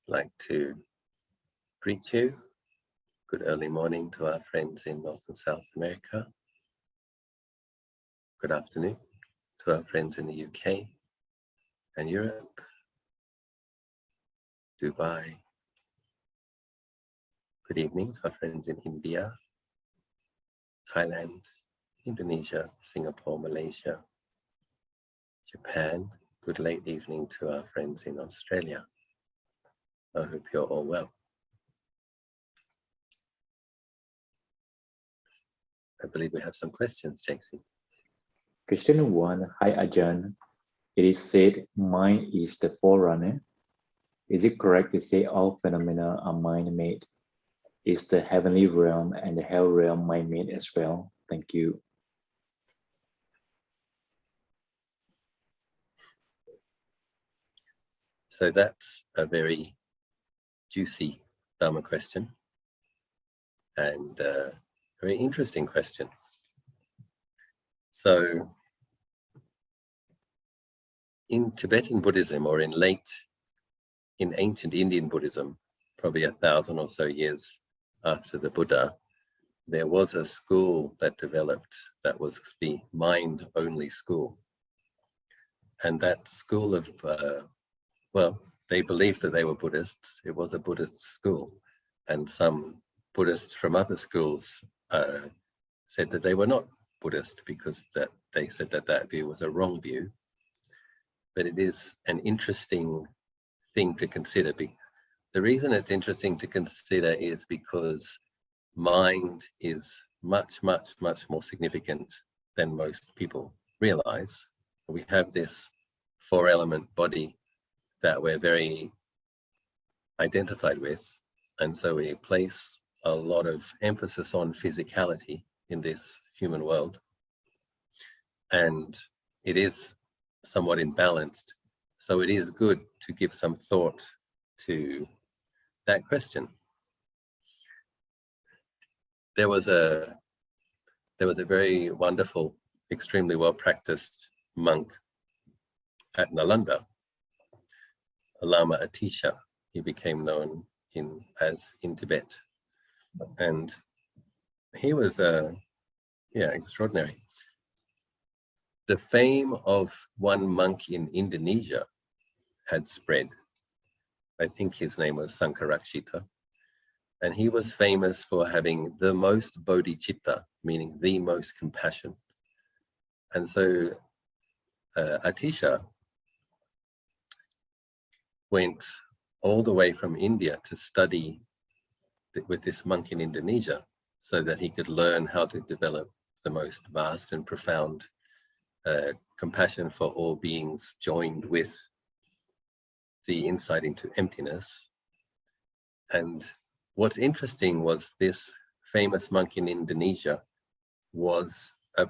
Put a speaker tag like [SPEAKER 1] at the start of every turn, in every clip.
[SPEAKER 1] like to greet you. Good early morning to our friends in North and South America. Good afternoon to our friends in the UK and Europe, Dubai. Good evening to our friends in India, Thailand, Indonesia, Singapore, Malaysia, Japan. Good late evening to our friends in Australia. I hope you're all well. I believe we have some questions, JC.
[SPEAKER 2] Question 1, Hi Ajahn. It is said mind is the forerunner. Is it correct to say all phenomena are mind-made? Is the heavenly realm and the hell realm mind-made as well? Thank you.
[SPEAKER 1] So that's a very juicy Dhamma question and a very interesting question. So in Tibetan Buddhism, or in ancient Indian Buddhism, probably 1,000 or so years after the Buddha, there was a school that developed that was the mind-only school. And that school of, well, they believed that they were Buddhists. It was a Buddhist school. And some Buddhists from other schools said that they were not Buddhist because that they said that that view was a wrong view. But it is an interesting thing to consider. The reason it's interesting to consider is because mind is much, much, much more significant than most people realize. We have this four-element body that we're very identified with, and so we place a lot of emphasis on physicality in this human world, and it is somewhat imbalanced. So it is good to give some thought to that question. There was a very wonderful, extremely well-practiced monk at Nalanda, Lama Atisha. He became known in Tibet, and he was extraordinary. The fame of one monk in Indonesia had spread. I think his name was Sangkarakshita, and he was famous for having the most bodhicitta, meaning the most compassion. And so Atisha went all the way from India to study with this monk in Indonesia so that he could learn how to develop the most vast and profound compassion for all beings, joined with the insight into emptiness. And what's interesting was this famous monk in Indonesia was a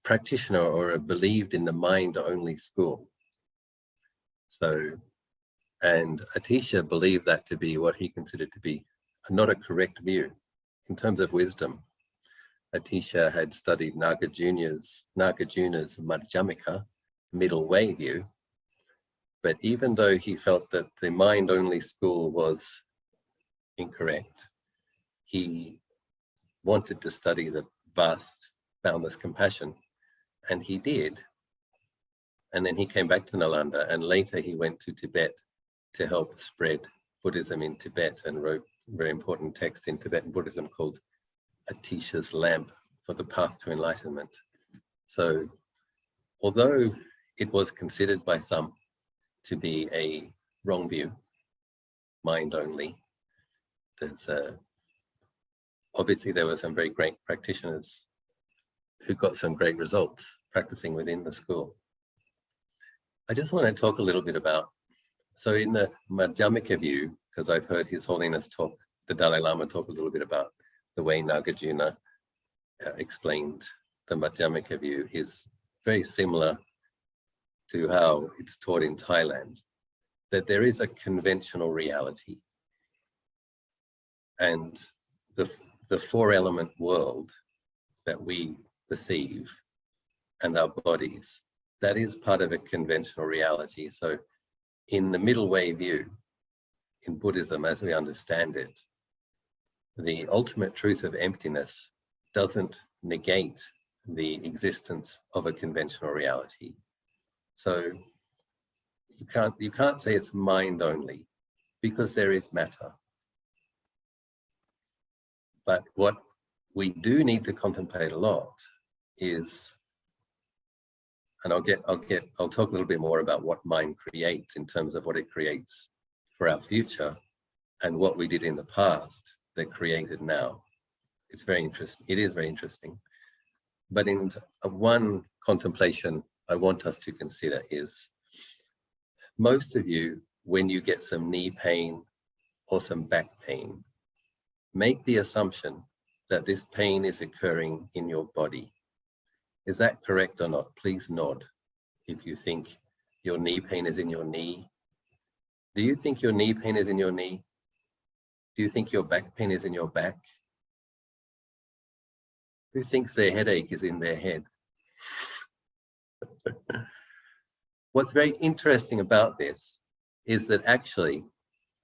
[SPEAKER 1] practitioner or believed in the mind-only school. So, and Atisha believed that to be what he considered to be not a correct view in terms of wisdom. Atisha had studied Nagarjuna's Madhyamika, middle way view, but even though he felt that the mind-only school was incorrect, he wanted to study the vast, boundless compassion, and he did. And then he came back to Nalanda, and later he went to Tibet to help spread Buddhism in Tibet and wrote a very important text in Tibetan Buddhism called Atisha's Lamp for the Path to Enlightenment. So although it was considered by some to be a wrong view, mind only, obviously there were some very great practitioners who got some great results practicing within the school. I just want to talk a little bit about, so in the Madhyamika view, because I've heard His Holiness the Dalai Lama talk a little bit about the way Nagarjuna explained the Madhyamika view is very similar to how it's taught in Thailand, that there is a conventional reality. And the four-element world that we perceive and our bodies, that is part of a conventional reality. So in the middle way view, in Buddhism, as we understand it, the ultimate truth of emptiness doesn't negate the existence of a conventional reality. So you can't say it's mind only, because there is matter. But what we do need to contemplate a lot is, and I'll talk a little bit more about what mind creates in terms of what it creates for our future and what we did in the past that created now. It's very interesting. It is very interesting. But in one contemplation I want us to consider is, most of you, when you get some knee pain or some back pain, make the assumption that this pain is occurring in your body. Is that correct or not? Please nod if you think your knee pain is in your knee. Do you think your knee pain is in your knee? Do you think your back pain is in your back? Who thinks their headache is in their head? What's very interesting about this is that actually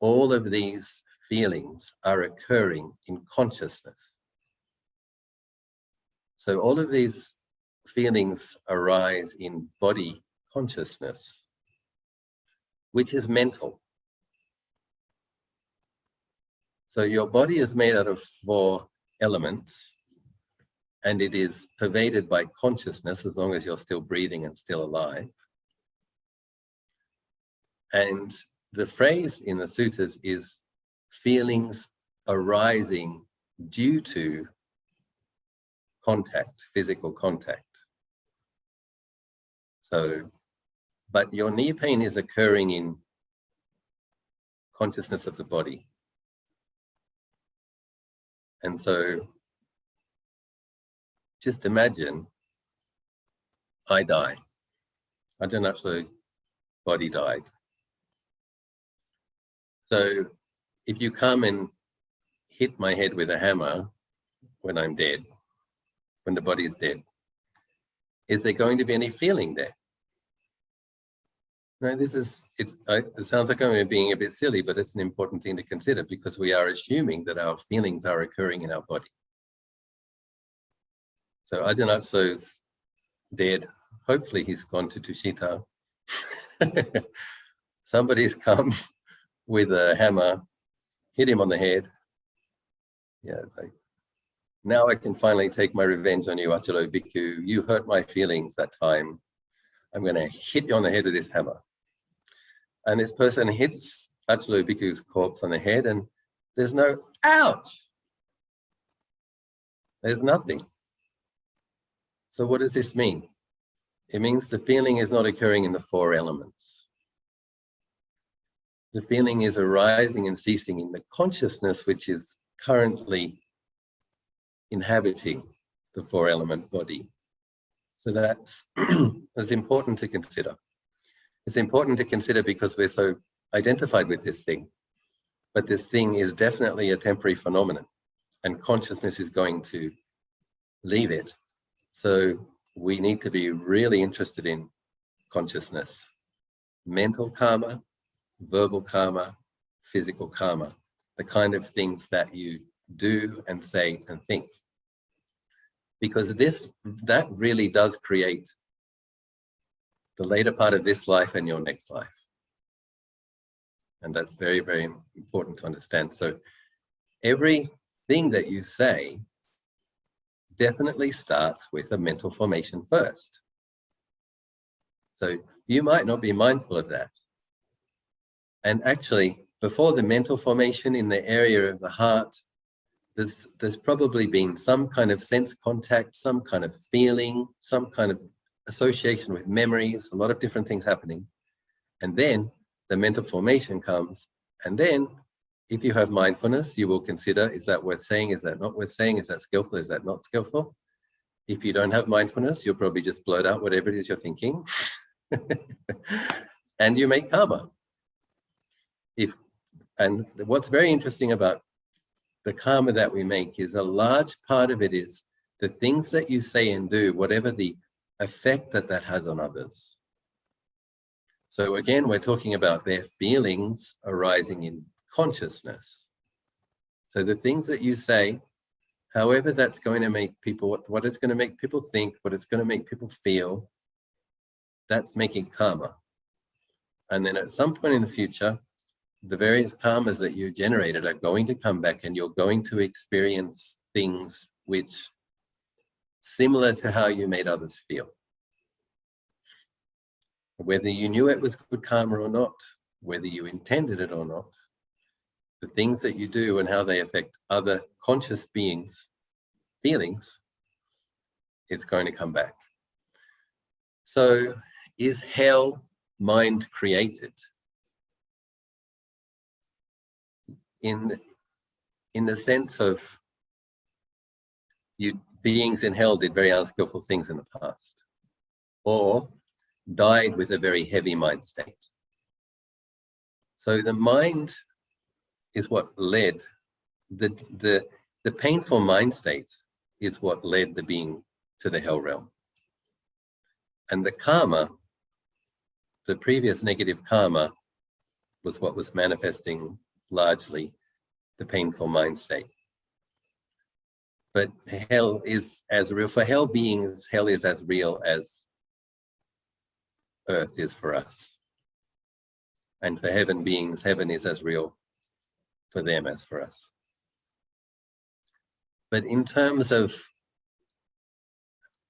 [SPEAKER 1] all of these feelings are occurring in consciousness. So all of these feelings arise in body consciousness, which is mental. So your body is made out of 4 elements, and it is pervaded by consciousness as long as you're still breathing and still alive. And the phrase in the suttas is feelings arising due to contact, physical contact. So, but your knee pain is occurring in consciousness of the body. And so just imagine I die. I don't actually, body died. So if you come and hit my head with a hammer when I'm dead, when the body is dead, is there going to be any feeling there? No, it sounds like I'm being a bit silly, but it's an important thing to consider, because we are assuming that our feelings are occurring in our body. So Ajahn dead. Hopefully he's gone to Tushita. Somebody's come with a hammer, hit him on the head. Yeah, it's like, now I can finally take my revenge on you, Achalo Bhikkhu. You hurt my feelings that time. I'm going to hit you on the head with this hammer. And this person hits Achalo Bhikkhu's corpse on the head, and there's no ouch. There's nothing. So what does this mean? It means the feeling is not occurring in the 4 elements. The feeling is arising and ceasing in the consciousness, which is currently inhabiting the 4-element body. So that's important to consider. It's important to consider because we're so identified with this thing, but this thing is definitely a temporary phenomenon, and consciousness is going to leave it. So we need to be really interested in consciousness, mental karma, verbal karma, physical karma, the kind of things that you do and say and think. Because that really does create the later part of this life and your next life. And that's very, very important to understand. So everything that you say definitely starts with a mental formation first. So you might not be mindful of that. And actually, before the mental formation in the area of the heart, there's probably been some kind of sense contact, some kind of feeling, some kind of association with memories, a lot of different things happening. And then the mental formation comes. And then if you have mindfulness, you will consider, is that worth saying? Is that not worth saying? Is that skillful? Is that not skillful? If you don't have mindfulness, you'll probably just blurt out whatever it is you're thinking. And you make karma. And what's very interesting about the karma that we make is a large part of it is the things that you say and do, whatever the effect that has on others. So again, we're talking about their feelings arising in consciousness. So the things that you say, however that's going to make people, what it's going to make people think, what it's going to make people feel, that's making karma. And then at some point in the future, the various karmas that you generated are going to come back, and you're going to experience things which similar to how you made others feel. Whether you knew it was good karma or not, whether you intended it or not, the things that you do and how they affect other conscious beings' feelings, it's going to come back. So is hell mind created? In the sense of beings in hell did very unskillful things in the past, or died with a very heavy mind state. So the mind is what led the painful mind state is what led the being to the hell realm. And the karma, the previous negative karma, was what was manifesting largely the painful mind state. But hell is as real, for hell beings, hell is as real as earth is for us. And for heaven beings, heaven is as real for them as for us. But in terms of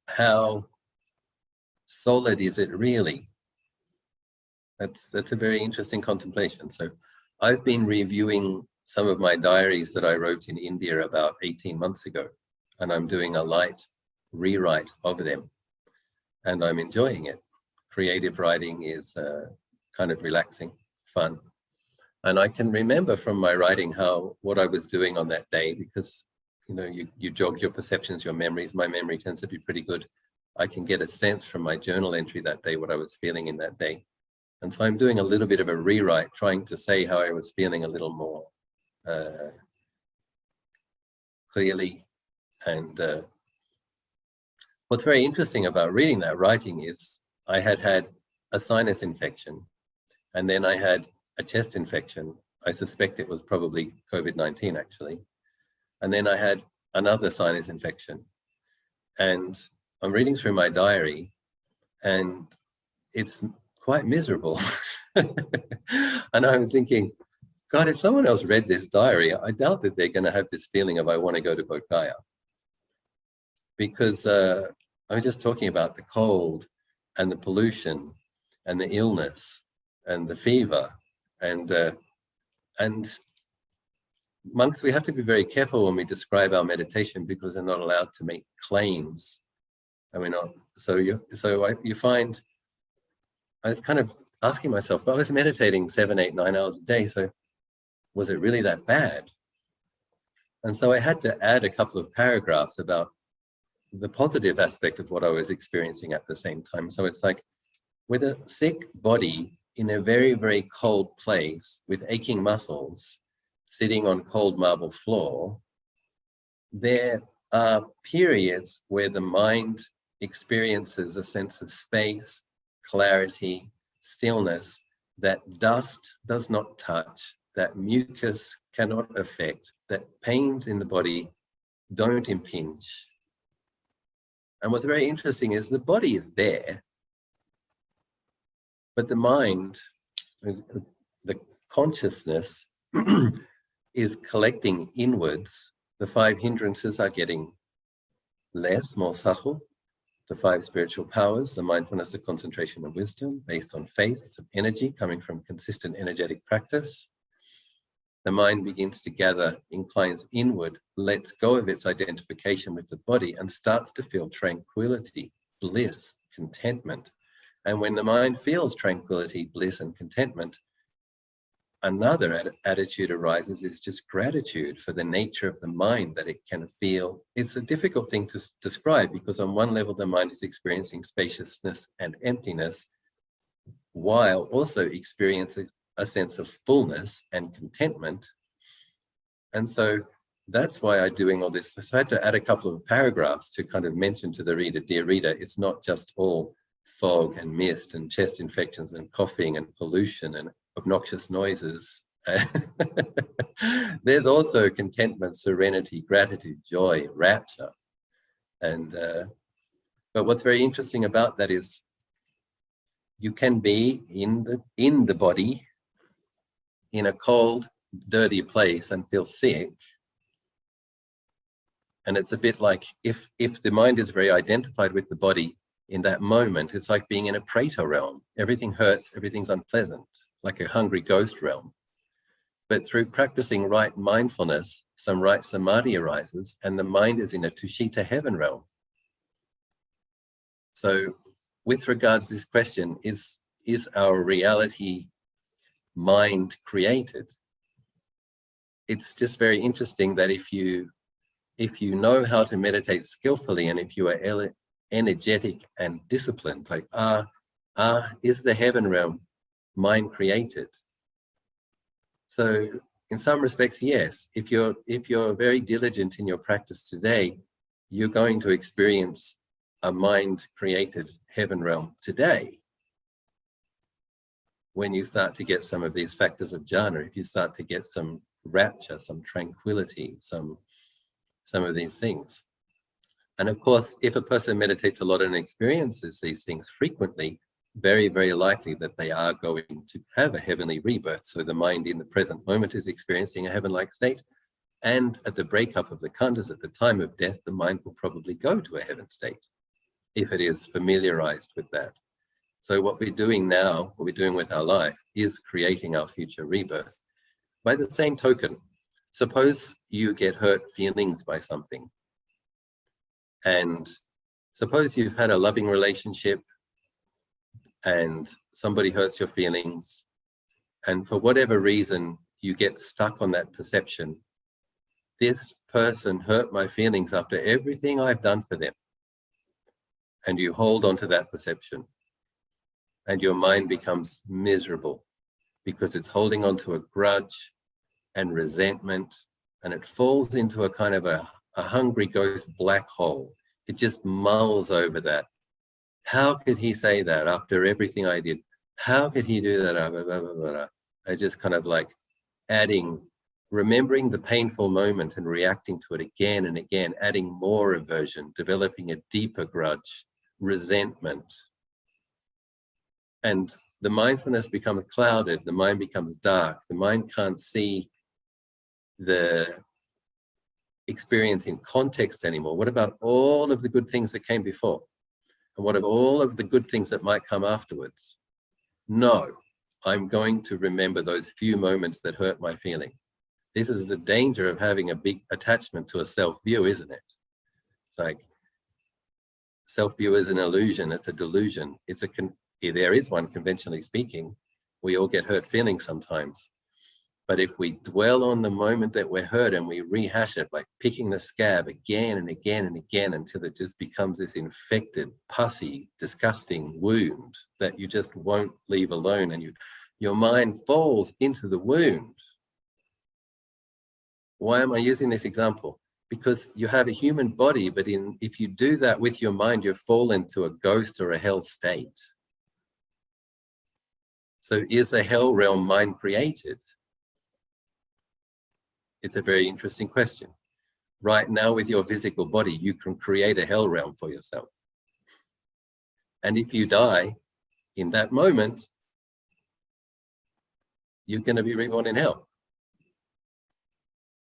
[SPEAKER 1] how solid is it really, that's a very interesting contemplation. So I've been reviewing some of my diaries that I wrote in India about 18 months ago, and I'm doing a light rewrite of them, and I'm enjoying it. Creative writing is kind of relaxing, fun. And I can remember from my writing what I was doing on that day, because you jog your perceptions, your memories. My memory tends to be pretty good. I can get a sense from my journal entry that day what I was feeling in that day. And so I'm doing a little bit of a rewrite, trying to say how I was feeling a little more clearly. And what's very interesting about reading that writing is I had a sinus infection, and then I had a chest infection. I suspect it was probably COVID-19 actually. And then I had another sinus infection. And I'm reading through my diary, and it's quite miserable. And I was thinking, God, if someone else read this diary, I doubt that they're going to have this feeling of I want to go to Bodh Gaya. Because I was just talking about the cold and the pollution and the illness and the fever. And monks, we have to be very careful when we describe our meditation, because they're not allowed to make claims. I mean, you find, I was kind of asking myself, I was meditating 7, 8, 9 hours a day, so was it really that bad? And so I had to add a couple of paragraphs about the positive aspect of what I was experiencing at the same time. So it's like, with a sick body in a very, very cold place with aching muscles, sitting on cold marble floor, there are periods where the mind experiences a sense of space, clarity, stillness, that dust does not touch, that mucus cannot affect, that pains in the body don't impinge. And what's very interesting is the body is there, but the mind, the consciousness is collecting inwards. The 5 hindrances are getting less, more subtle. The 5 spiritual powers, the mindfulness, the concentration, and wisdom, based on faith, some energy coming from consistent energetic practice. The mind begins to gather, inclines inward, lets go of its identification with the body, and starts to feel tranquility, bliss, contentment. And when the mind feels tranquility, bliss, and contentment, another attitude arises, is just gratitude for the nature of the mind that it can feel. It's a difficult thing to describe, because on one level the mind is experiencing spaciousness and emptiness, while also experiencing a sense of fullness and contentment. And so that's why I'm doing all this. So I had to add a couple of paragraphs to kind of mention to the reader, dear reader, it's not just all fog and mist and chest infections and coughing and pollution and obnoxious noises There's also contentment, serenity, gratitude, joy, rapture. And but what's very interesting about that is you can be in the body in a cold, dirty place and feel sick. And it's a bit like if the mind is very identified with the body in that moment, it's like being in a preta realm. Everything hurts, everything's unpleasant, like a hungry ghost realm. But through practicing right mindfulness, some right samadhi arises, and the mind is in a tushita heaven realm. So with regards to this question, is our reality mind created? It's just very interesting that if you know how to meditate skillfully, and if you are energetic and disciplined, like is the heaven realm mind created? So in some respects, yes. If you're very diligent in your practice today, you're going to experience a mind created heaven realm today. When you start to get some of these factors of jhana, if you start to get some rapture, some tranquility, some of these things. And of course, if a person meditates a lot and experiences these things frequently, very, very likely that they are going to have a heavenly rebirth. So the mind in the present moment is experiencing a heaven-like state. And at the breakup of the khandhas, at the time of death, the mind will probably go to a heaven state if it is familiarized with that. So what we're doing now, what we're doing with our life, is creating our future rebirth. By the same token, suppose you get hurt feelings by something. And suppose you've had a loving relationship and somebody hurts your feelings, and for whatever reason, you get stuck on that perception. This person hurt my feelings after everything I've done for them. And you hold on to that perception. And your mind becomes miserable because it's holding on to a grudge and resentment, and it falls into a kind of a hungry ghost black hole. It just mulls over that. How could he say that after everything I did? How could he do that? I just kind of like remembering the painful moment and reacting to it again and again, adding more aversion, developing a deeper grudge, resentment. And the mindfulness becomes clouded, the mind becomes dark, the mind can't see the experience in context anymore. What about all of the good things that came before? And what of all of the good things that might come afterwards? No, I'm going to remember those few moments that hurt my feeling. This is the danger of having a big attachment to a self-view, isn't it? It's like self-view is an illusion, it's a delusion. There is one, conventionally speaking. We all get hurt feelings sometimes. But if we dwell on the moment that we're hurt and we rehash it, like picking the scab again and again and again until it just becomes this infected, pussy, disgusting wound that you just won't leave alone, and your mind falls into the wound. Why am I using this example? Because you have a human body, but if you do that with your mind, you fall into a ghost or a hell state. So is a hell realm mind created? It's a very interesting question. Right now, with your physical body, you can create a hell realm for yourself. And if you die in that moment, you're going to be reborn in hell.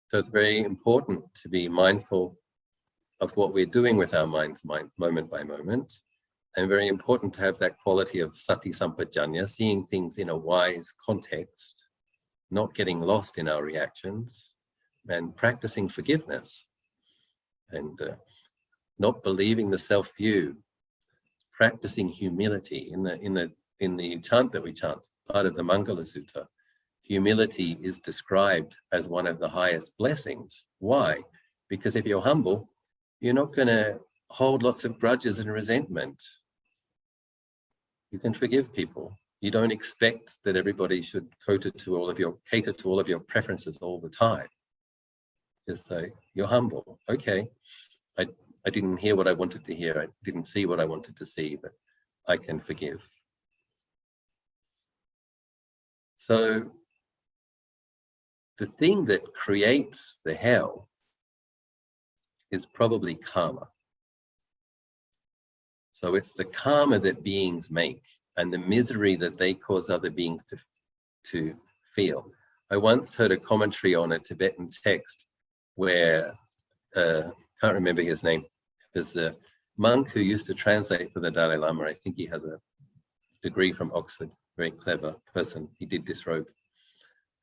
[SPEAKER 1] So it's very important to be mindful of what we're doing with our minds, moment by moment, and very important to have that quality of sati sampajanya, seeing things in a wise context, not getting lost in our reactions, and practicing forgiveness, and not believing the self-view, practicing humility. In the chant that we chant, part of the Mangala Sutta, humility is described as one of the highest blessings. Why? Because if you're humble, you're not going to hold lots of grudges and resentment. You can forgive people. You don't expect that everybody should cater to all of your preferences all the time. Just say, you're humble. Okay, I didn't hear what I wanted to hear. I didn't see what I wanted to see, but I can forgive. So the thing that creates the hell is probably karma. So it's the karma that beings make and the misery that they cause other beings to feel. I once heard a commentary on a Tibetan text where, can't remember his name, it was a monk who used to translate for the Dalai Lama. I think he has a degree from Oxford, very clever person. He did disrobe.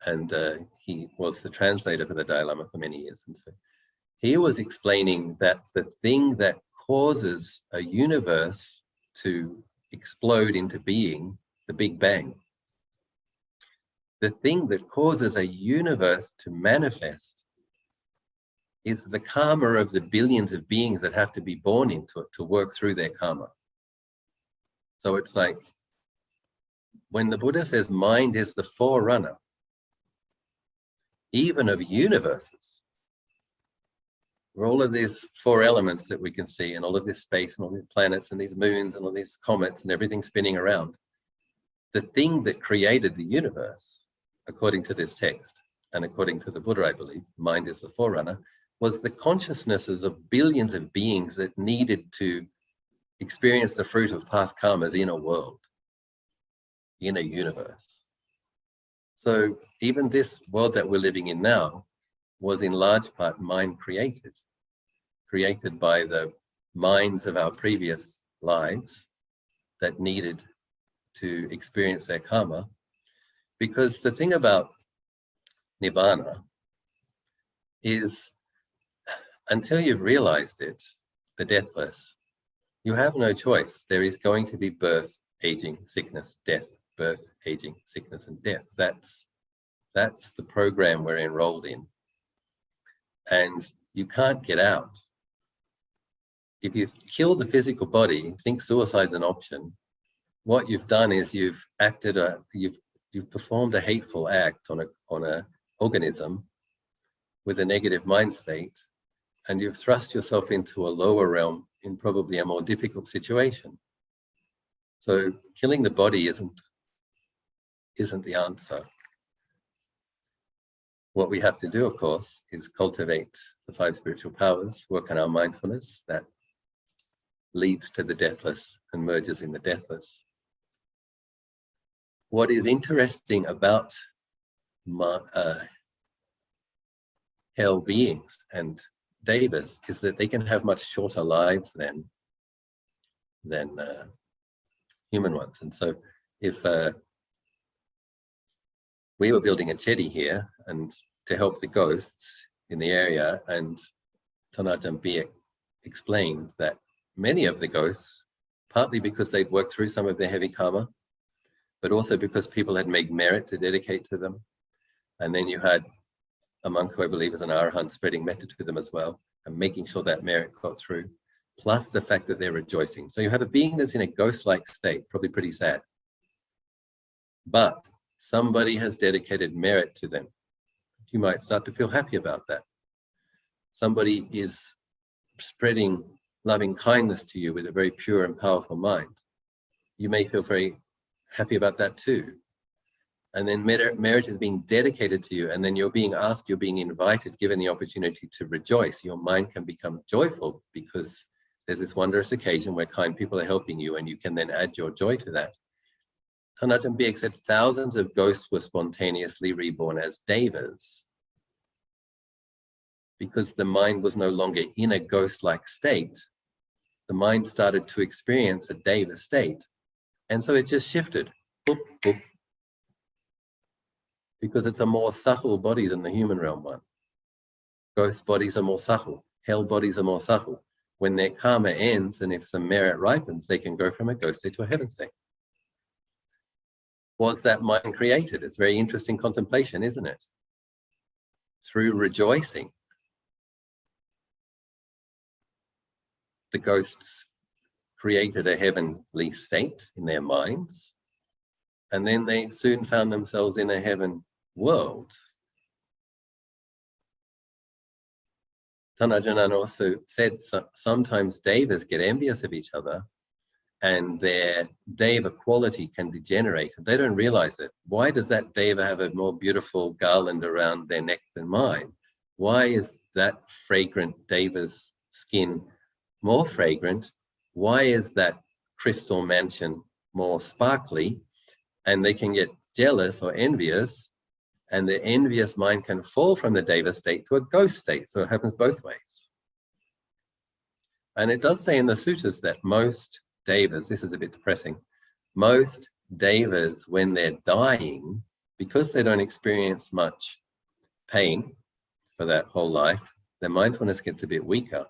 [SPEAKER 1] And he was the translator for the Dalai Lama for many years. And so he was explaining that the thing that causes a universe to explode into being, the Big Bang, the thing that causes a universe to manifest is the karma of the billions of beings that have to be born into it to work through their karma. So it's like when the Buddha says mind is the forerunner, even of universes, where all of these four elements that we can see and all of this space and all these planets and these moons and all these comets and everything spinning around, the thing that created the universe, according to this text and according to the Buddha, I believe, mind is the forerunner, was the consciousnesses of billions of beings that needed to experience the fruit of past karmas in a world, in a universe. So even this world that we're living in now was in large part mind created by the minds of our previous lives that needed to experience their karma. Because the thing about Nibbana is, until you've realized it, the deathless, you have no choice. There is going to be birth, aging, sickness, death, birth, aging, sickness, and death. That's the program we're enrolled in. And you can't get out. If you kill the physical body, think suicide's an option, what you've done is you've performed a hateful act on a organism with a negative mind state, and you've thrust yourself into a lower realm in probably a more difficult situation. So killing the body isn't the answer. What we have to do, of course, is cultivate the 5 spiritual powers, work on our mindfulness that leads to the deathless and merges in the deathless. What is interesting about hell beings and devas is that they can have much shorter lives than human ones. And so if we were building a jetty here and to help the ghosts in the area, and Ajahn explained that many of the ghosts, partly because they'd worked through some of their heavy karma, but also because people had made merit to dedicate to them. And then you had a monk who I believe is an arahant spreading metta to them as well, and making sure that merit got through, plus the fact that they're rejoicing. So you have a being that's in a ghost-like state, probably pretty sad. But somebody has dedicated merit to them. You might start to feel happy about that. Somebody is spreading loving kindness to you with a very pure and powerful mind. You may feel very happy about that too. And then merit is being dedicated to you, and then you're being asked, you're being invited, given the opportunity to rejoice. Your mind can become joyful because there's this wondrous occasion where kind people are helping you, and you can then add your joy to that. Ajahn Biek said thousands of ghosts were spontaneously reborn as devas because the mind was no longer in a ghost-like state. The mind started to experience a deva state. And so it just shifted. Boop, boop. Because it's a more subtle body than the human realm one. Ghost bodies are more subtle. Hell bodies are more subtle. When their karma ends and if some merit ripens, they can go from a ghost state to a heaven state. Was that mind created? It's very interesting contemplation, isn't it? Through rejoicing, the ghosts created a heavenly state in their minds, and then they soon found themselves in a heaven world. Ajahn also said sometimes devas get envious of each other and their deva quality can degenerate. They don't realize it. Why does that deva have a more beautiful garland around their neck than mine? Why is that fragrant deva's skin more fragrant? Why is that crystal mansion more sparkly? And they can get jealous or envious, and the envious mind can fall from the deva state to a ghost state. So it happens both ways. And it does say in the suttas that most devas, this is a bit depressing, most devas, when they're dying, because they don't experience much pain for that whole life, their mindfulness gets a bit weaker.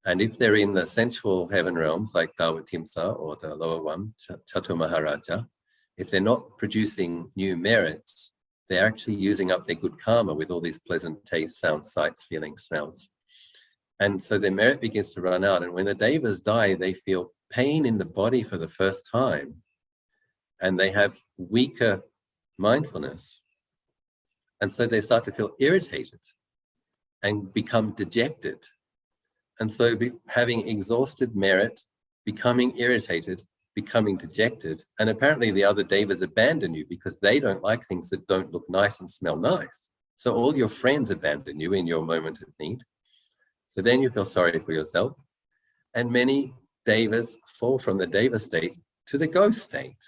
[SPEAKER 1] And if they're in the sensual heaven realms, like Dawatimsa or the lower one, Chatu Maharaja, if they're not producing new merits, they're actually using up their good karma with all these pleasant tastes, sounds, sights, feelings, smells. And so their merit begins to run out. And when the devas die, they feel pain in the body for the first time. And they have weaker mindfulness. And so they start to feel irritated and become dejected. And so having exhausted merit, becoming irritated, becoming dejected, and apparently the other devas abandon you because they don't like things that don't look nice and smell nice. So all your friends abandon you in your moment of need. So then you feel sorry for yourself. And many devas fall from the deva state to the ghost state.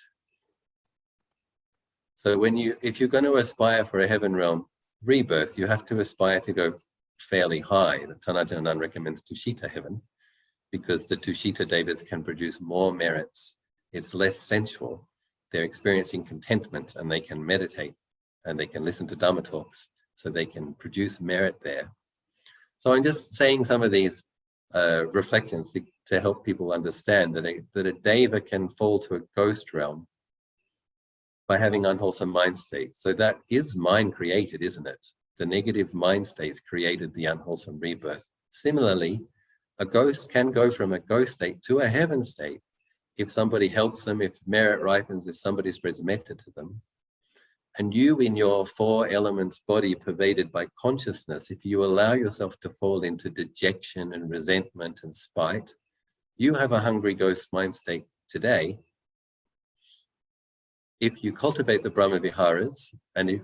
[SPEAKER 1] So if you're going to aspire for a heaven realm rebirth, you have to aspire to go fairly high. The Tanajanan recommends Tushita heaven because the Tushita devas can produce more merits. It's less sensual. They're experiencing contentment and they can meditate and they can listen to Dhamma talks, so they can produce merit there. So I'm just saying some of these reflections to help people understand that a deva can fall to a ghost realm by having unwholesome mind states. So that is mind created, isn't it? The negative mind states created the unwholesome rebirth. Similarly, a ghost can go from a ghost state to a heaven state if somebody helps them, if merit ripens, if somebody spreads metta to them. And you in your four elements body pervaded by consciousness, if you allow yourself to fall into dejection and resentment and spite, you have a hungry ghost mind state today. If you cultivate the Brahma Viharas, and if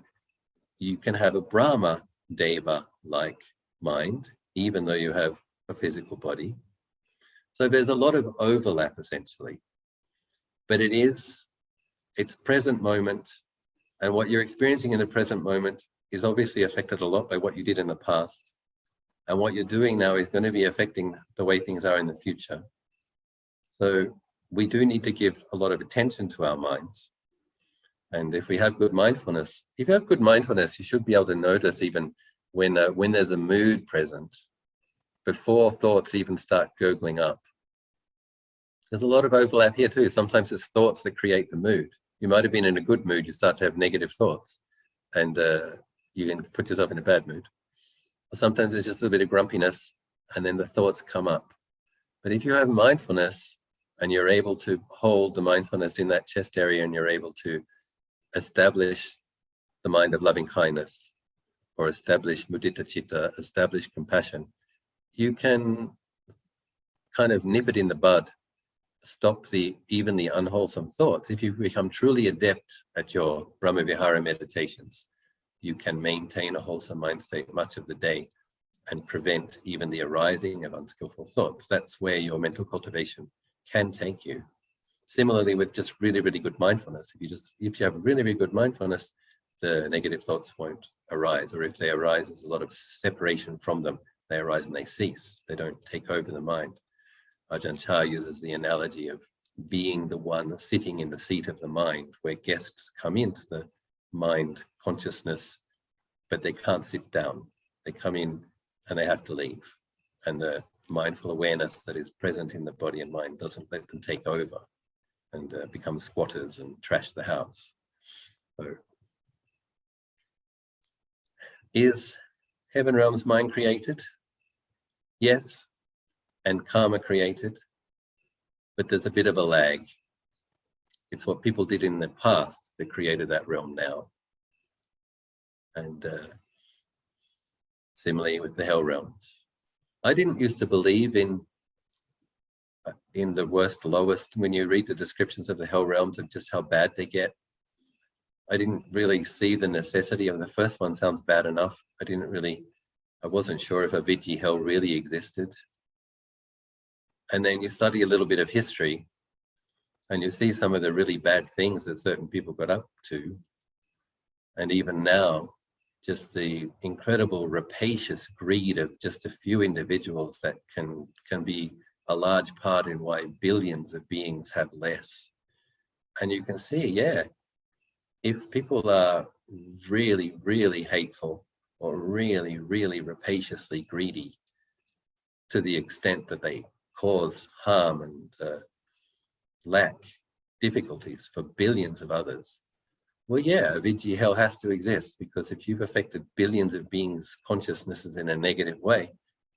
[SPEAKER 1] you can have a Brahma Deva-like mind, even though you have a physical body. So there's a lot of overlap essentially, but it's present moment. And what you're experiencing in the present moment is obviously affected a lot by what you did in the past. And what you're doing now is going to be affecting the way things are in the future. So we do need to give a lot of attention to our minds. And if we have good mindfulness, if you have good mindfulness, you should be able to notice even when there's a mood present, before thoughts even start gurgling up. There's a lot of overlap here too. Sometimes it's thoughts that create the mood. You might have been in a good mood, you start to have negative thoughts, and you can put yourself in a bad mood. Sometimes there's just a bit of grumpiness, and then the thoughts come up. But if you have mindfulness, and you're able to hold the mindfulness in that chest area, and you're able to establish the mind of loving kindness, or establish mudita citta, establish compassion, you can kind of nip it in the bud, stop even the unwholesome thoughts. If you become truly adept at your Brahmavihara meditations, you can maintain a wholesome mind state much of the day and prevent even the arising of unskillful thoughts. That's where your mental cultivation can take you. Similarly with just really, really good mindfulness. If you have really, really good mindfulness, the negative thoughts won't arise, or if they arise, there's a lot of separation from them. They arise and they cease. They don't take over the mind. Ajahn Chah uses the analogy of being the one sitting in the seat of the mind, where guests come into the mind consciousness, but they can't sit down. They come in and they have to leave. And the mindful awareness that is present in the body and mind doesn't let them take over and become squatters and trash the house. So, is heaven realms mind created? Yes. And karma created, but there's a bit of a lag. It's what people did in the past that created that realm now. And similarly with the hell realms. I didn't used to believe in in the worst, lowest, when you read the descriptions of the hell realms of just how bad they get. I didn't really see the necessity of the first one. Sounds bad enough. I wasn't sure if a Vijji hell really existed. And then you study a little bit of history and you see some of the really bad things that certain people got up to. And even now, just the incredible rapacious greed of just a few individuals that can be a large part in why billions of beings have less. And you can see, yeah, if people are really, really hateful or really, really rapaciously greedy to the extent that they cause harm and lack difficulties for billions of others, well, yeah, a Vijji hell has to exist, because if you've affected billions of beings' consciousnesses in a negative way,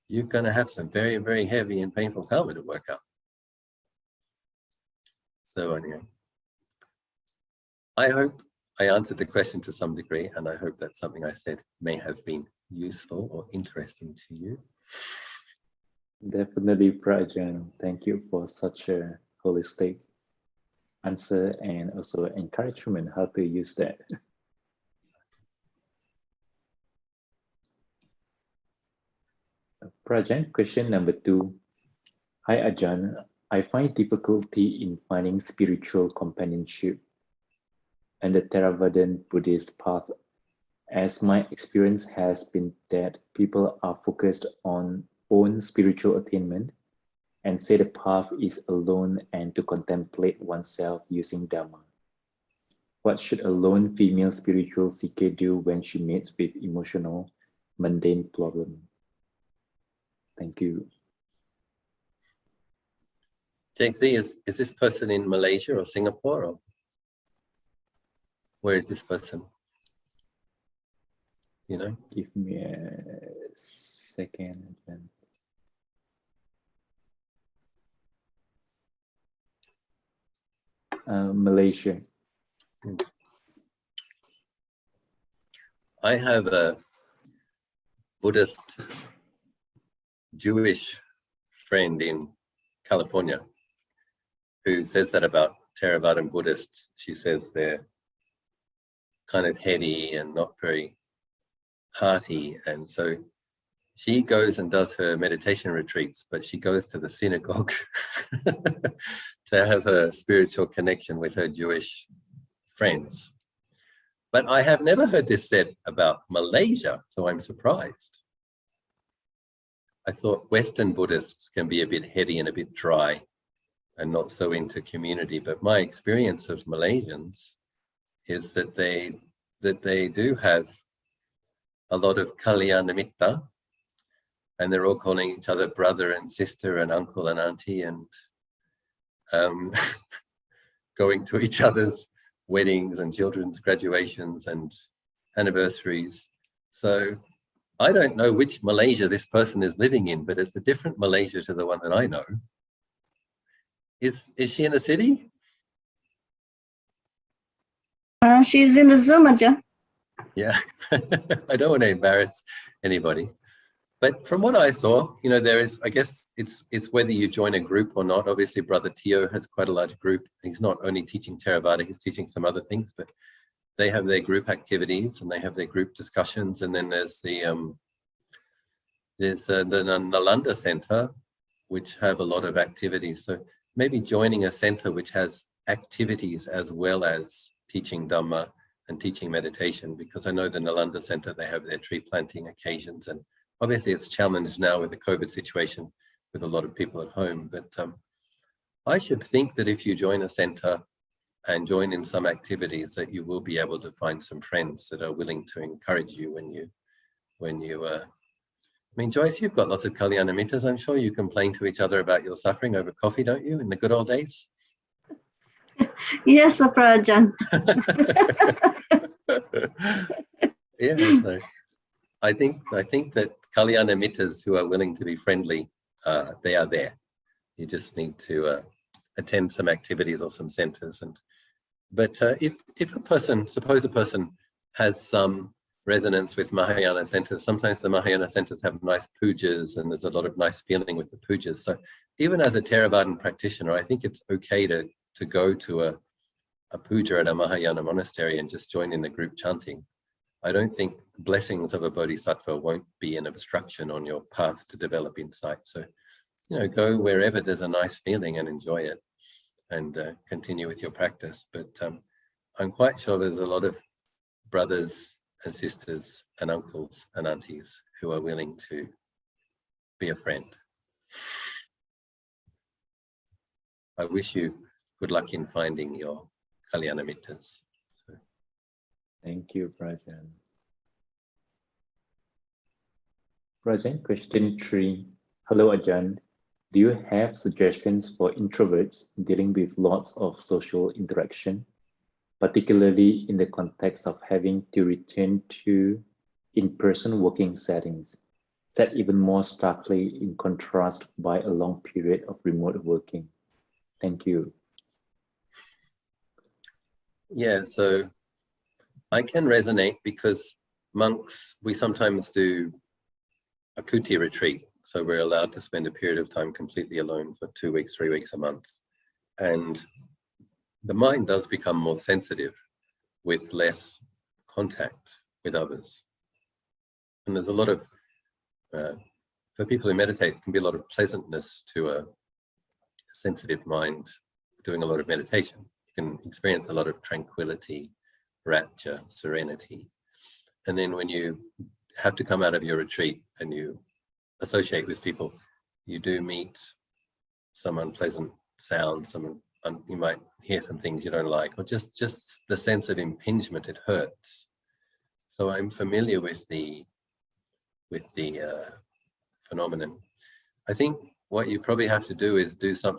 [SPEAKER 1] you're going to have some very, very heavy and painful karma to work out. So anyway, I hope I answered the question to some degree, and I hope that something I said may have been useful or interesting to you.
[SPEAKER 2] Definitely, Prajan. Thank you for such a holistic answer and also encouragement how to use that. Prajan, question number 2. Hi Ajahn, I find difficulty in finding spiritual companionship and the Theravadin Buddhist path, as my experience has been that people are focused on own spiritual attainment and say the path is alone and to contemplate oneself using Dhamma. What should a lone female spiritual seeker do when she meets with emotional, mundane problem? Thank you.
[SPEAKER 1] JC, is this person in Malaysia or Singapore, or where is this person? You know?
[SPEAKER 2] Give me a second. Malaysia.
[SPEAKER 1] I have a Buddhist Jewish friend in California who says that about Theravadin Buddhists. She says they're kind of heady and not very hearty, and so she goes and does her meditation retreats, but she goes to the synagogue to have her spiritual connection with her Jewish friends. But I have never heard this said about Malaysia, so I'm surprised. I thought Western Buddhists can be a bit heady and a bit dry and not so into community, but my experience of Malaysians is that they do have a lot of kalyanamitta, and they're all calling each other brother and sister and uncle and auntie, and going to each other's weddings and children's graduations and anniversaries. So I don't know which Malaysia this person is living in, but it's a different Malaysia to the one that I know. Is she in a city?
[SPEAKER 3] She's in the Zoom, Ajahn.
[SPEAKER 1] Yeah, I don't want to embarrass anybody. But from what I saw, you know, there is, I guess it's whether you join a group or not. Obviously, Brother Tio has quite a large group. He's not only teaching Theravada, he's teaching some other things, but they have their group activities and they have their group discussions. And then there's the Nalanda Center, which have a lot of activities. So maybe joining a center which has activities as well as teaching Dhamma and teaching meditation, because I know the Nalanda Center, they have their tree planting occasions, and obviously it's challenged now with the COVID situation with a lot of people at home. But I should think that if you join a center and join in some activities, that you will be able to find some friends that are willing to encourage you when you I mean, Joyce, you've got lots of kalyanamitas. I'm sure you complain to each other about your suffering over coffee, don't you, in the good old days?
[SPEAKER 3] Yes, Ajahn.
[SPEAKER 1] Yeah, so I think that kalyanamitas who are willing to be friendly, they are there. You just need to attend some activities or some centers. But if a person, suppose a person has some resonance with Mahayana centers. Sometimes the Mahayana centers have nice pujas, and there's a lot of nice feeling with the pujas. So even as a Theravadin practitioner, I think it's okay to go to a puja at a Mahayana monastery and just join in the group chanting. I don't think blessings of a bodhisattva won't be an obstruction on your path to develop insight. So, go wherever there's a nice feeling and enjoy it, and continue with your practice. But I'm quite sure there's a lot of brothers and sisters and uncles and aunties who are willing to be a friend. I wish you good luck in finding your Kalyana Mittas.
[SPEAKER 2] Thank you, Prajan. Prajan, question 3. Hello, Ajahn. Do you have suggestions for introverts dealing with lots of social interaction, particularly in the context of having to return to in-person working settings, set even more starkly in contrast by a long period of remote working? Thank you.
[SPEAKER 1] Yeah, so I can resonate because monks, we sometimes do a kuti retreat. So we're allowed to spend a period of time completely alone for 2 weeks, 3 weeks, a month. And the mind does become more sensitive with less contact with others. And there's a lot of, for people who meditate, there can be a lot of pleasantness to a sensitive mind doing a lot of meditation. You can experience a lot of tranquility, rapture, serenity. And then when you have to come out of your retreat and you associate with people, you do meet some unpleasant sounds, you might hear some things you don't like, or just the sense of impingement, it hurts. So I'm familiar with the phenomenon. I think what you probably have to do is do some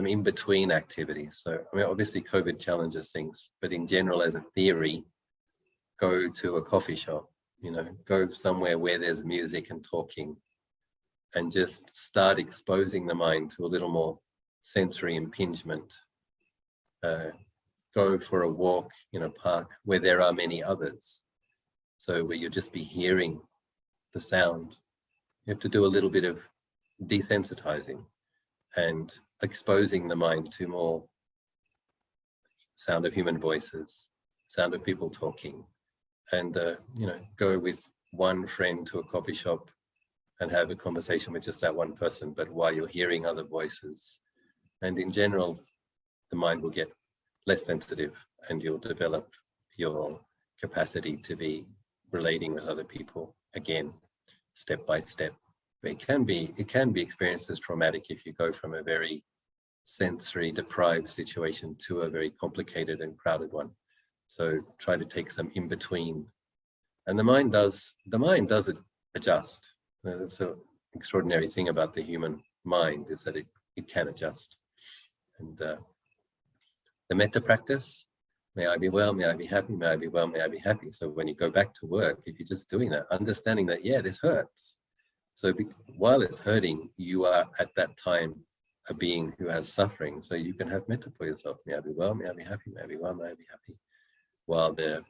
[SPEAKER 1] in-between activities. So, I mean, obviously COVID challenges things, but in general, as a theory, go to a coffee shop, go somewhere where there's music and talking, and just start exposing the mind to a little more sensory impingement. Go for a walk in a park where there are many others. So where you'll just be hearing the sound. You have to do a little bit of desensitizing and exposing the mind to more sound of human voices, sound of people talking, and go with one friend to a coffee shop and have a conversation with just that one person, but while you're hearing other voices. And in general, the mind will get less sensitive and you'll develop your capacity to be relating with other people again, step by step. It can be experienced as traumatic if you go from a very sensory deprived situation to a very complicated and crowded one. So try to take some in between, and the mind does adjust. That's the extraordinary thing about the human mind, is that it can adjust. And the metta practice, may I be well, may I be happy, may I be well, may I be happy. So when you go back to work, if you're just doing that, understanding that, yeah, this hurts. So while it's hurting, you are at that time a being who has suffering. So you can have metta for yourself. May I be well, may I be happy, may I be well, may I be happy. While the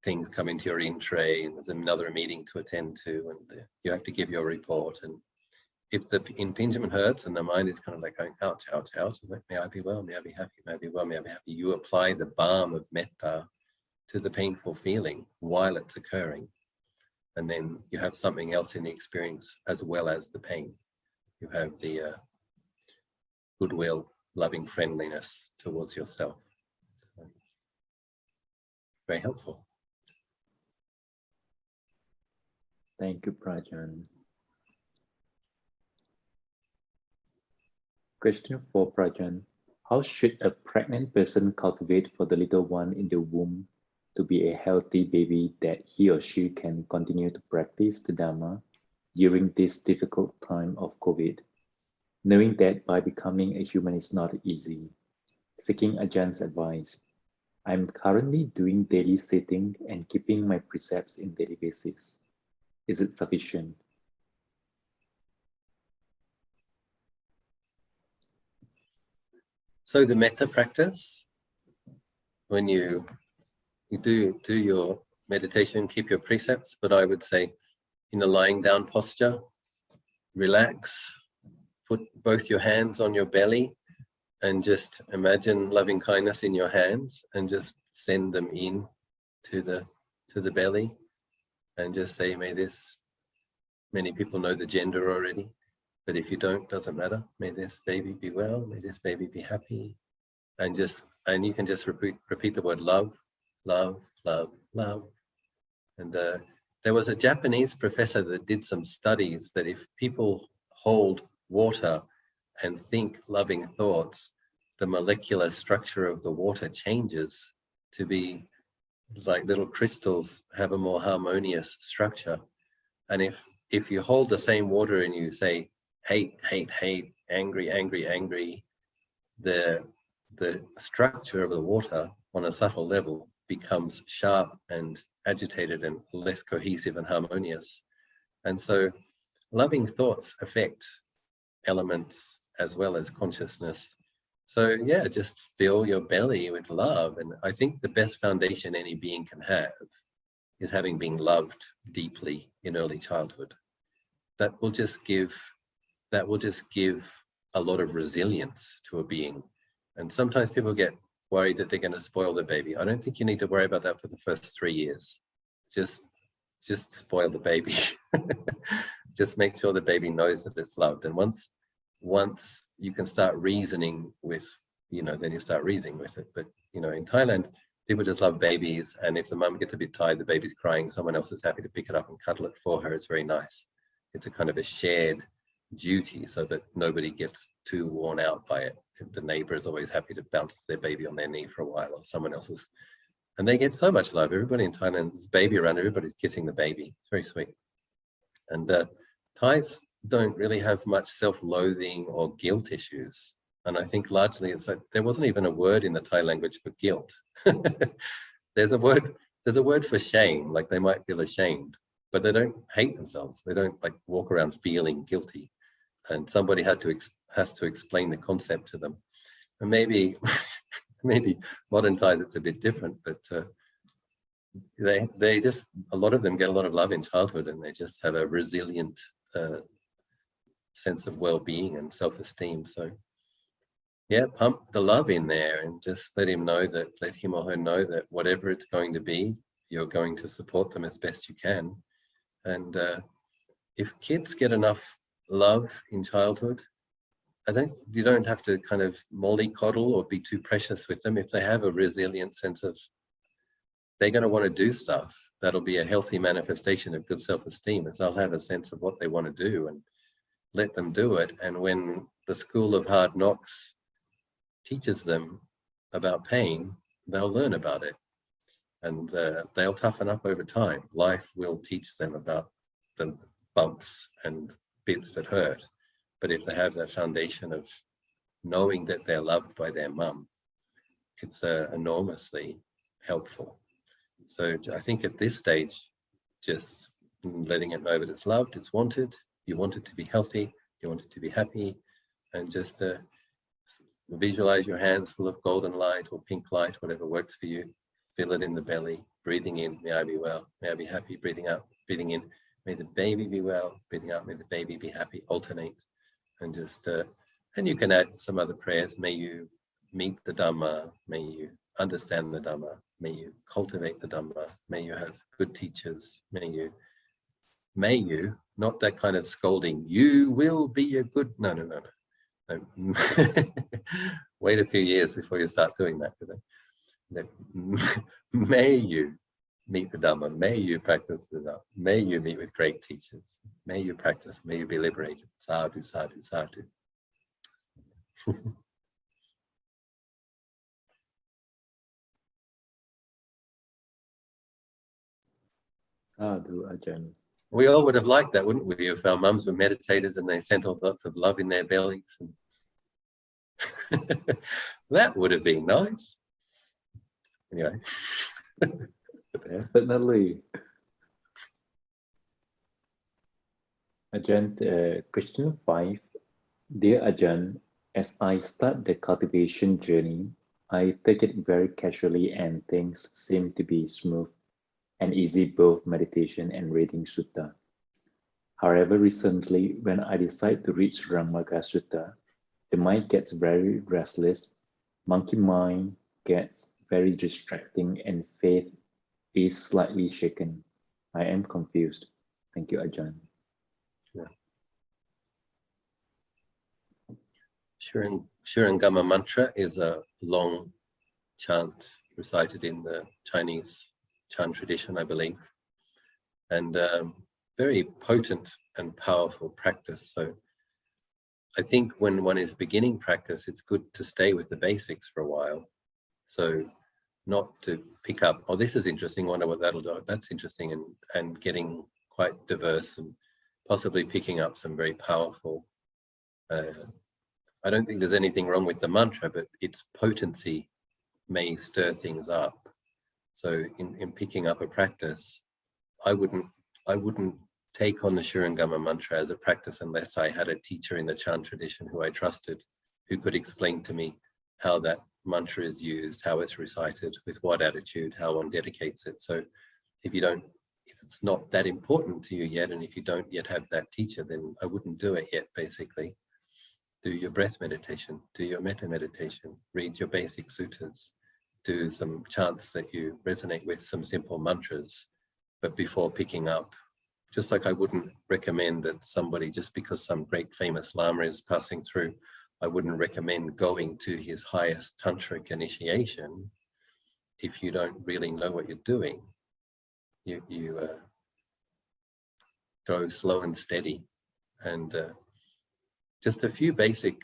[SPEAKER 1] things come into your in-tray and there's another meeting to attend to, and you have to give your report. And if the impingement hurts and the mind is kind of like going, ouch, ouch, ouch, like, may I be well, may I be happy, may I be well, may I be happy. You apply the balm of metta to the painful feeling while it's occurring. And then you have something else in the experience as well as the pain. You have the goodwill, loving friendliness towards yourself. So, very helpful.
[SPEAKER 2] Thank you, Prajan. Question 4, Prajan. How should a pregnant person cultivate for the little one in the womb to be a healthy baby, that he or she can continue to practice the Dhamma during this difficult time of COVID, knowing that by becoming a human is not easy? Seeking Ajahns advice. I'm currently doing daily sitting and keeping my precepts in daily basis. Is it sufficient?
[SPEAKER 1] So the metta practice, when you do your meditation, keep your precepts, but I would say in a lying down posture, relax, put both your hands on your belly and just imagine loving kindness in your hands and just send them in to the belly and just say, may this, many people know the gender already, but if you don't, doesn't matter. May this baby be well, may this baby be happy. And you can just repeat the word love, love, love, love. And there was a Japanese professor that did some studies that if people hold water and think loving thoughts, the molecular structure of the water changes to be like little crystals, have a more harmonious structure. And if you hold the same water and you say hate, hate, hate, angry, angry, angry, the structure of the water on a subtle level becomes sharp and agitated and less cohesive and harmonious. And so loving thoughts affect elements as well as consciousness. So yeah, just fill your belly with love. And I think the best foundation any being can have is having been loved deeply in early childhood. That will just give a lot of resilience to a being. And sometimes people get worried that they're going to spoil the baby. I don't think you need to worry about that for the first 3 years. Just spoil the baby. Just make sure the baby knows that it's loved. And once you can start reasoning with, then you start reasoning with it. But, in Thailand, people just love babies. And if the mum gets a bit tired, the baby's crying, someone else is happy to pick it up and cuddle it for her. It's very nice. It's a kind of a shared duty so that nobody gets too worn out by it. The neighbor is always happy to bounce their baby on their knee for a while, or someone else's. And they get so much love. Everybody in Thailand, there's a baby around, everybody's kissing the baby. It's very sweet. And Thais don't really have much self-loathing or guilt issues. And I think largely it's like there wasn't even a word in the Thai language for guilt. There's a word for shame, like they might feel ashamed, but they don't hate themselves. They don't like walk around feeling guilty. And somebody has to explain the concept to them. And maybe modern Thais it's a bit different, but they just, a lot of them get a lot of love in childhood, and they just have a resilient sense of well-being and self-esteem. So yeah, pump the love in there and just let him or her know that whatever it's going to be, you're going to support them as best you can. And if kids get enough love in childhood, you don't have to kind of mollycoddle or be too precious with them. If they have a resilient sense of they're going to want to do stuff, that'll be a healthy manifestation of good self-esteem, as they'll have a sense of what they want to do and let them do it. And when the school of hard knocks teaches them about pain, they'll learn about it, and they'll toughen up over time. Life will teach them about the bumps and bits that hurt. But if they have that foundation of knowing that they're loved by their mum, it's enormously helpful. So I think at this stage, just letting it know that it's loved, it's wanted, you want it to be healthy, you want it to be happy, and just visualize your hands full of golden light or pink light, whatever works for you. Feel it in the belly, breathing in, may I be well, may I be happy, breathing out, breathing in, may the baby be well, breathing out, may the baby be happy, alternate. And just, and you can add some other prayers. May you meet the Dhamma, may you understand the Dhamma, may you cultivate the Dhamma, may you have good teachers, may you, not that kind of scolding, you will be a good, no. Wait a few years before you start doing that. May you meet the Dhamma, may you practice the Dhamma, may you meet with great teachers, may you practice, may you be liberated. Sadhu, sadhu, sadhu.
[SPEAKER 2] Sadhu Ajahn.
[SPEAKER 1] We all would have liked that, wouldn't we, if our mums were meditators and they sent off lots of love in their bellies. And that would have been nice. Anyway.
[SPEAKER 2] Definitely. Ajahn, question 5. Dear Ajahn, as I start the cultivation journey, I take it very casually and things seem to be smooth and easy both meditation and reading sutta. However, recently, when I decide to read Surangama Sutta, the mind gets very restless, monkey mind gets very distracting, and faith is slightly shaken. I am confused. Thank you, Ajahn.
[SPEAKER 1] Yeah. Surangama mantra is a long chant recited in the Chinese chant tradition, I believe, and very potent and powerful practice. So I think when one is beginning practice, it's good to stay with the basics for a while. So not to pick up, oh, this is interesting, wonder what that'll do. That's interesting, and getting quite diverse and possibly picking up some very powerful. I don't think there's anything wrong with the mantra, but its potency may stir things up. So in picking up a practice, I wouldn't take on the Surangama mantra as a practice unless I had a teacher in the chant tradition who I trusted, who could explain to me how that mantra is used, how it's recited, with what attitude, how one dedicates it. So if it's not that important to you yet, and if you don't yet have that teacher, then I wouldn't do it yet, basically. Do your breath meditation, do your metta meditation, read your basic suttas, do some chants that you resonate with, some simple mantras, but before picking up, just like I wouldn't recommend that somebody, just because some great famous Lama is passing through, I wouldn't recommend going to his highest tantric initiation if you don't really know what you're doing. You go slow and steady, and just a few basic.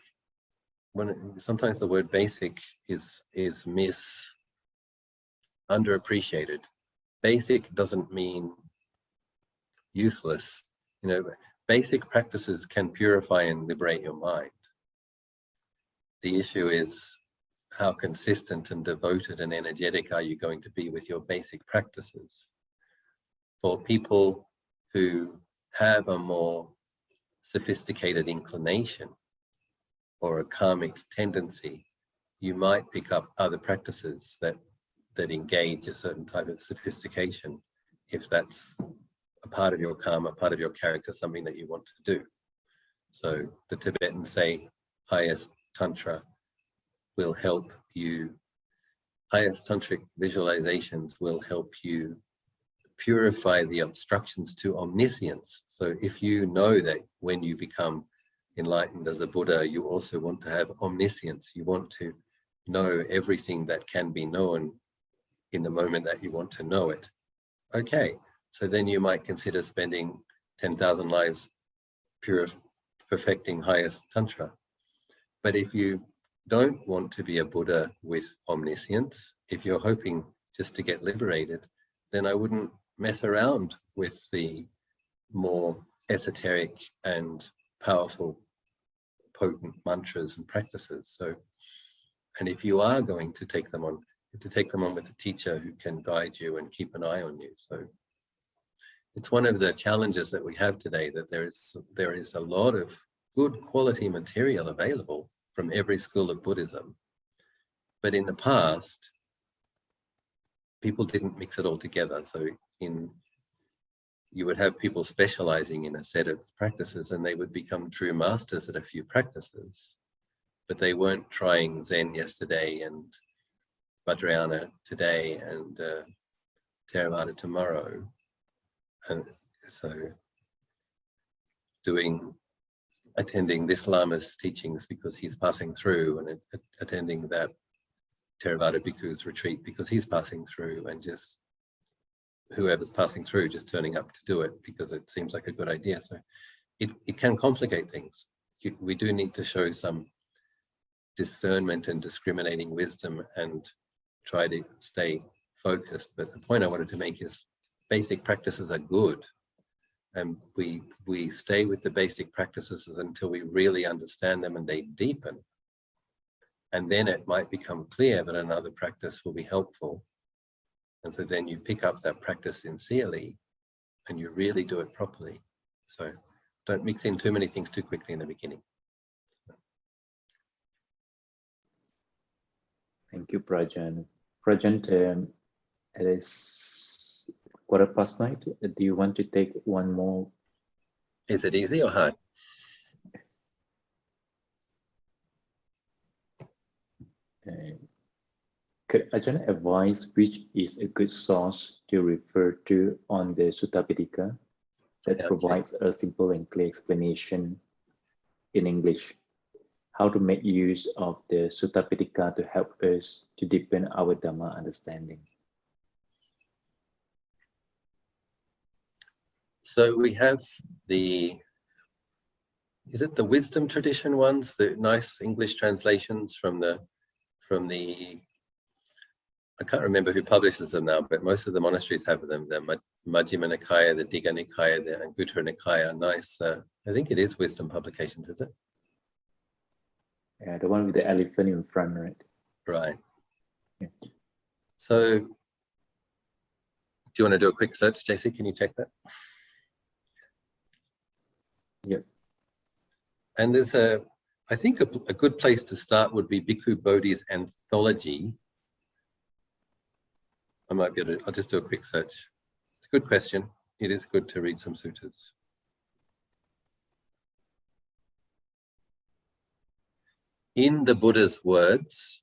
[SPEAKER 1] Sometimes the word basic is underappreciated. Basic doesn't mean useless. You know, basic practices can purify and liberate your mind. The issue is how consistent and devoted and energetic are you going to be with your basic practices. For people who have a more sophisticated inclination or a karmic tendency, you might pick up other practices that engage a certain type of sophistication, if that's a part of your karma, part of your character, something that you want to do. So the Tibetans say highest tantra will help you, highest tantric visualizations will help you purify the obstructions to omniscience. So if you know that when you become enlightened as a Buddha, you also want to have omniscience, you want to know everything that can be known in the moment that you want to know it. Okay, so then you might consider spending 10,000 lives perfecting highest tantra. But if you don't want to be a Buddha with omniscience, if you're hoping just to get liberated, then I wouldn't mess around with the more esoteric and powerful, potent mantras and practices. So, and if you are going to take them on, you have to take them on with a teacher who can guide you and keep an eye on you. So it's one of the challenges that we have today, that there is a lot of good quality material available from every school of Buddhism. But in the past, people didn't mix it all together. So you would have people specializing in a set of practices, and they would become true masters at a few practices, but they weren't trying Zen yesterday and Vajrayana today and Theravada tomorrow. And so attending this Lama's teachings because he's passing through, and attending that Theravada Bhikkhu's retreat because he's passing through, and just whoever's passing through just turning up to do it because it seems like a good idea. So it can complicate things. We do need to show some discernment and discriminating wisdom and try to stay focused. But the point I wanted to make is basic practices are good, and we stay with the basic practices until we really understand them and they deepen. And then it might become clear that another practice will be helpful. And so then you pick up that practice sincerely and you really do it properly. So don't mix in too many things too quickly in the beginning.
[SPEAKER 2] Thank you, Prajan. Prajan, it is 9:15. Do you want to take one more?
[SPEAKER 1] Is it easy or hard?
[SPEAKER 2] Could Ajahn advise which is a good source to refer to on the Sutta Pitaka that provides a simple and clear explanation in English? How to make use of the Sutta Pitaka to help us to deepen our Dhamma understanding?
[SPEAKER 1] So we have the, is it the wisdom tradition ones, the nice English translations from the, I can't remember who publishes them now, but most of the monasteries have them. The Majjhima Nikaya, the Digha Nikaya, the Anguttara Nikaya, nice. I think it is wisdom publications, is it?
[SPEAKER 2] Yeah, the one with the elephant in front, right?
[SPEAKER 1] Right.
[SPEAKER 2] Yeah.
[SPEAKER 1] So, do you want to do a quick search, JC? Can you check that?
[SPEAKER 2] Yep.
[SPEAKER 1] And there's I think a good place to start would be Bhikkhu Bodhi's anthology. I might be able to, I'll just do a quick search. It's a good question. It is good to read some suttas. In the Buddha's words,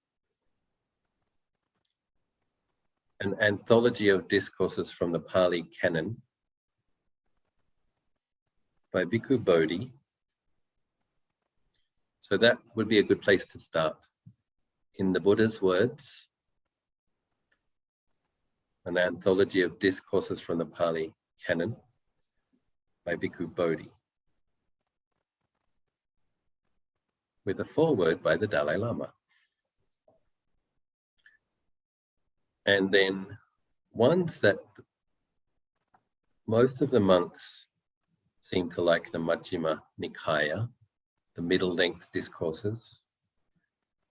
[SPEAKER 1] an anthology of discourses from the Pali Canon by Bhikkhu Bodhi. So that would be a good place to start. In the Buddha's words, an anthology of discourses from the Pali Canon by Bhikkhu Bodhi, with a foreword by the Dalai Lama. And then ones that most of the monks seem to like, the Majjhima Nikaya, the middle length discourses.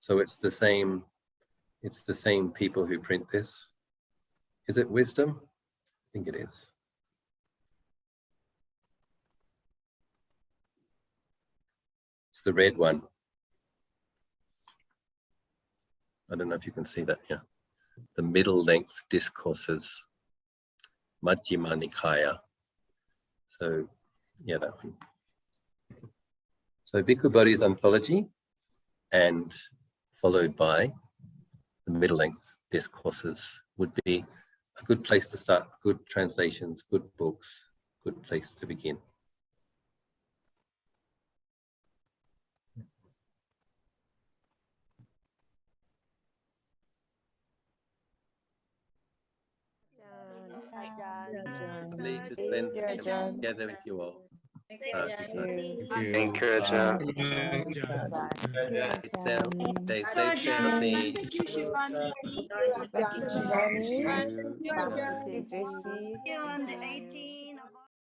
[SPEAKER 1] So it's the same people who print this. Is it Wisdom? I think it is. It's the red one. I don't know if you can see that here. The middle length discourses, Majjhima Nikaya. So, yeah, that one. So Bhikkhu Bodhi's anthology, and followed by the middle length discourses would be a good place to start. Good translations, good books, good place to begin. Lovely to spend time together with you all.
[SPEAKER 4] Thank you, Ajahn.
[SPEAKER 1] Stay safe, Chelsea.
[SPEAKER 4] Thank you.
[SPEAKER 5] Thank you.